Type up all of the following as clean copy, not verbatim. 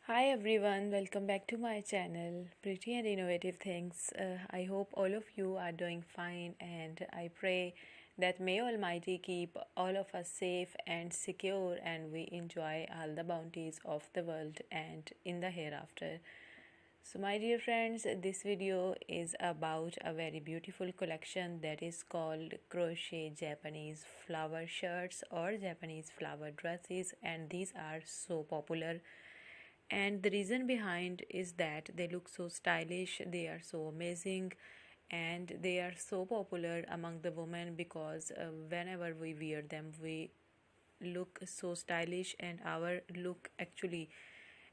Hi everyone, welcome back to my channel, Pretty and Innovative Things. I hope all of you are doing fine, and I pray that may Almighty keep all of us safe and secure and we enjoy all the bounties of the world and in the hereafter. So, my dear friends, this video is about a very beautiful collection that is called Crochet Japanese Flower Shirts or Japanese Flower Dresses, and these are so popular. And the reason behind is that they look so stylish, they are so amazing, and they are so popular among the women because whenever we wear them, we look so stylish, and our look actually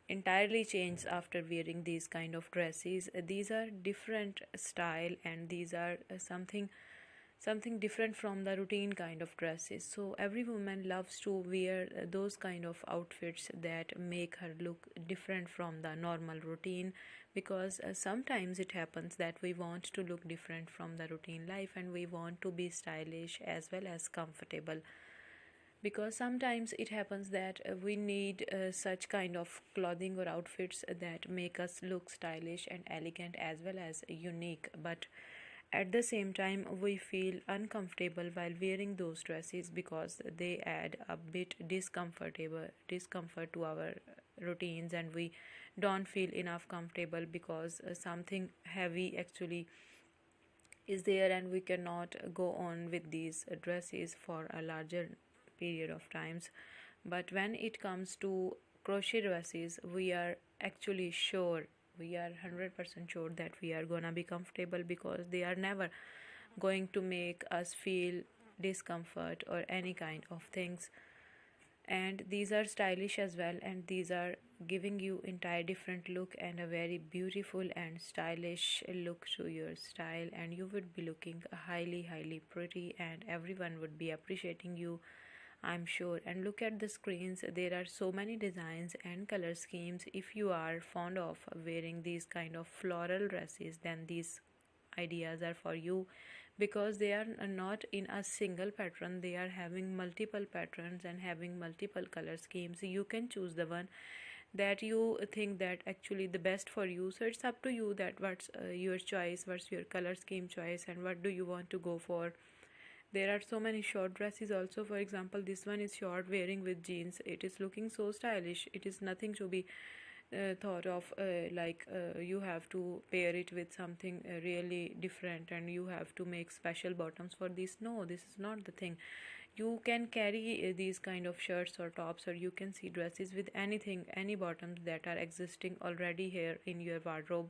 entirely changes after wearing these kind of dresses. These are different style, and these are something different from the routine kind of dresses. So every woman loves to wear those kind of outfits that make her look different from the normal routine, because sometimes it happens that we want to look different from the routine life and we want to be stylish as well as comfortable, because sometimes it happens that we need such kind of clothing or outfits that make us look stylish and elegant as well as unique, but at the same time we feel uncomfortable while wearing those dresses because they add a bit discomfort to our routines, and we don't feel enough comfortable because something heavy actually is there and we cannot go on with these dresses for a larger period of times. But when it comes to crochet dresses, we are actually sure, we are 100% sure that we are gonna be comfortable because they are never going to make us feel discomfort or any kind of things. And these are stylish as well, and these are giving you entire different look and a very beautiful and stylish look to your style, and you would be looking highly pretty and everyone would be appreciating you, I'm sure. And look at the screens, there are so many designs and color schemes. If you are fond of wearing these kind of floral dresses, then these ideas are for you, because they are not in a single pattern, they are having multiple patterns and having multiple color schemes. You can choose the one that you think that actually the best for you. So it's up to you that what's your choice, what's your color scheme choice, and what do you want to go for. There are so many short dresses also. For example, this one is short wearing with jeans. It is looking so stylish. It is nothing to be thought of you have to pair it with something really different and you have to make special bottoms for this. No, this is not the thing. You can carry these kind of shirts or tops, or you can see dresses with anything, any bottoms that are existing already here in your wardrobe.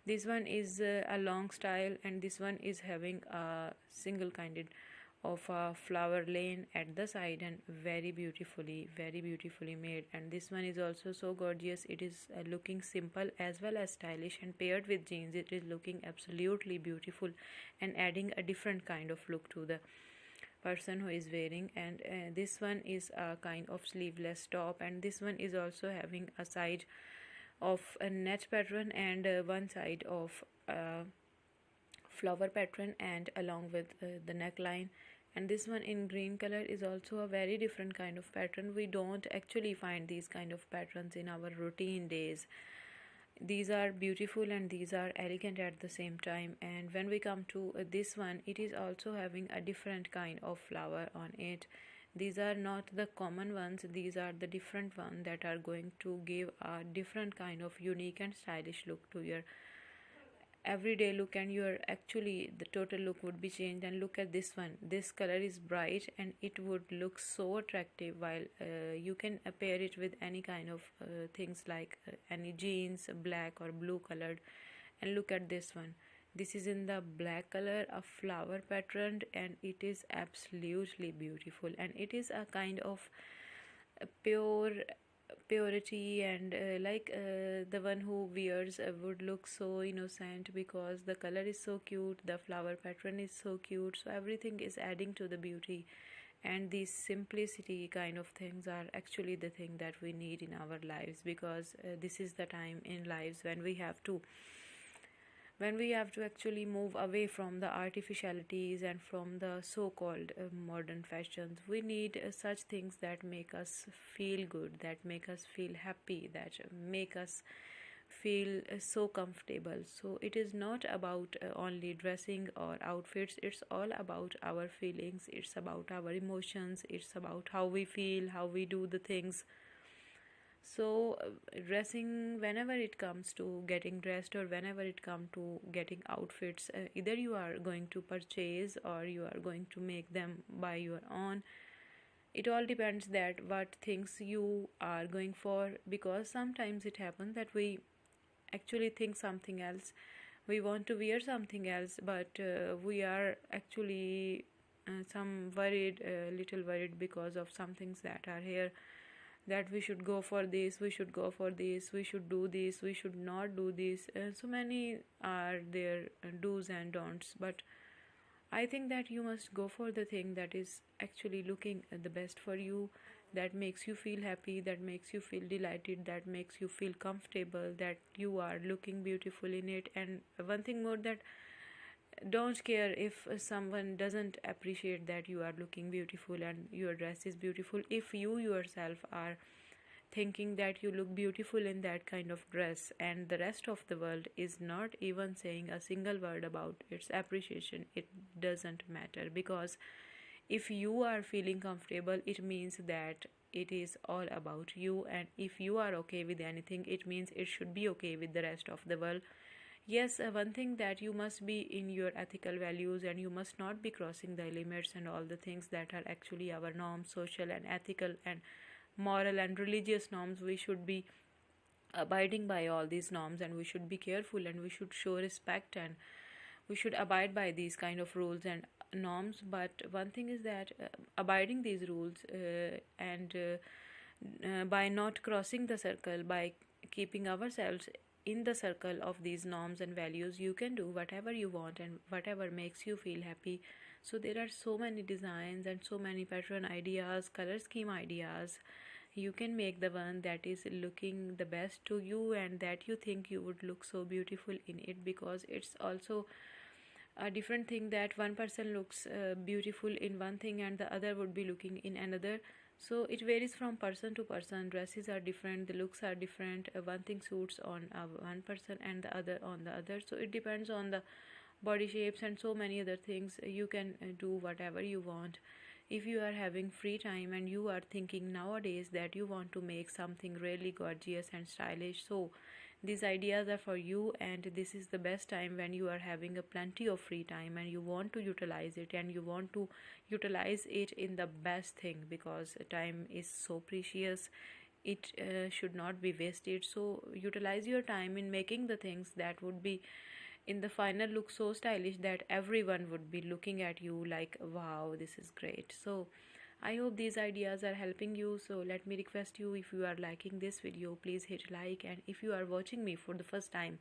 This one is a long style, and this one is having a single kind of a flower lane at the side, and very beautifully made. And this one is also so gorgeous. It is looking simple as well as stylish, and paired with jeans it is looking absolutely beautiful and adding a different kind of look to the person who is wearing. And this one is a kind of sleeveless top, and this one is also having a side of a net pattern and one side of flower pattern, and along with the neckline. And this one in green color is also a very different kind of pattern. We don't actually find these kind of patterns in our routine days. These are beautiful and these are elegant at the same time. And when we come to this one, it is also having a different kind of flower on it. These are not the common ones, these are the different ones that are going to give a different kind of unique and stylish look to your everyday look, and your actually the total look would be changed. And look at this one, this color is bright and it would look so attractive, while you can pair it with any kind of things like any jeans, black or blue colored. And look at this one, this is in the black color, a flower patterned, and it is absolutely beautiful, and it is a kind of pure purity. And the one who wears would look so innocent because the color is so cute, the flower pattern is so cute, so everything is adding to the beauty. And these simplicity kind of things are actually the thing that we need in our lives, because this is the time in lives when we have to actually move away from the artificialities and from the so-called modern fashions. We need such things that make us feel good, that make us feel happy, that make us feel so comfortable. So it is not about only dressing or outfits, it's all about our feelings, it's about our emotions, it's about how we feel, how we do the things. So dressing, whenever it comes to getting dressed or whenever it comes to getting outfits, either you are going to purchase or you are going to make them by your own. It all depends that what things you are going for, because sometimes it happens that we actually think something else, we want to wear something else, but we are actually some worried, little worried because of some things that are here, that we should go for this, we should go for this, we should do this, we should not do this. So many are there do's and don'ts, but I think that you must go for the thing that is actually looking the best for you, that makes you feel happy, that makes you feel delighted, that makes you feel comfortable, that you are looking beautiful in it. And one thing more, that don't care if someone doesn't appreciate that you are looking beautiful and your dress is beautiful. If you yourself are thinking that you look beautiful in that kind of dress and the rest of the world is not even saying a single word about its appreciation, it doesn't matter, because if you are feeling comfortable, it means that it is all about you. And if you are okay with anything, it means it should be okay with the rest of the world. Yes, one thing, that you must be in your ethical values and you must not be crossing the limits and all the things that are actually our norms, social and ethical and moral and religious norms. We should be abiding by all these norms, and we should be careful, and we should show respect, and we should abide by these kind of rules and norms. But one thing is that abiding these rules and by not crossing the circle, by keeping ourselves in the circle of these norms and values, you can do whatever you want and whatever makes you feel happy. So there are so many designs and so many pattern ideas, color scheme ideas. You can make the one that is looking the best to you and that you think you would look so beautiful in it, because it's also a different thing that one person looks beautiful in one thing and the other would be looking in another. So it varies from person to person. Dresses are different, the looks are different. One thing suits on one person and the other on the other. So it depends on the body shapes and so many other things. You can do whatever you want. If you are having free time and you are thinking nowadays that you want to make something really gorgeous and stylish, so these ideas are for you, and this is the best time when you are having a plenty of free time and you want to utilize it, and you want to utilize it in the best thing, because time is so precious. It should not be wasted. So utilize your time in making the things that would be in the final look so stylish that everyone would be looking at you like, wow, this is great. So I hope these ideas are helping you. So let me request you, if you are liking this video, please hit like, and if you are watching me for the first time,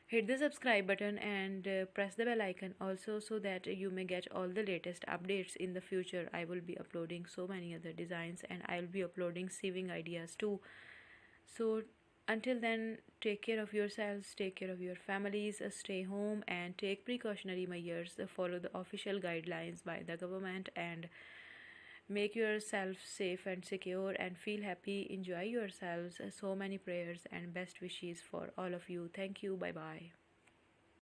hit the subscribe button and press the bell icon also, so that you may get all the latest updates in the future. I will be uploading so many other designs, and I will be uploading sewing ideas too. So until then, take care of yourselves, take care of your families, stay home and take precautionary measures, follow the official guidelines by the government, and make yourself safe and secure and feel happy. Enjoy yourselves. So many prayers and best wishes for all of you. Thank you. Bye bye.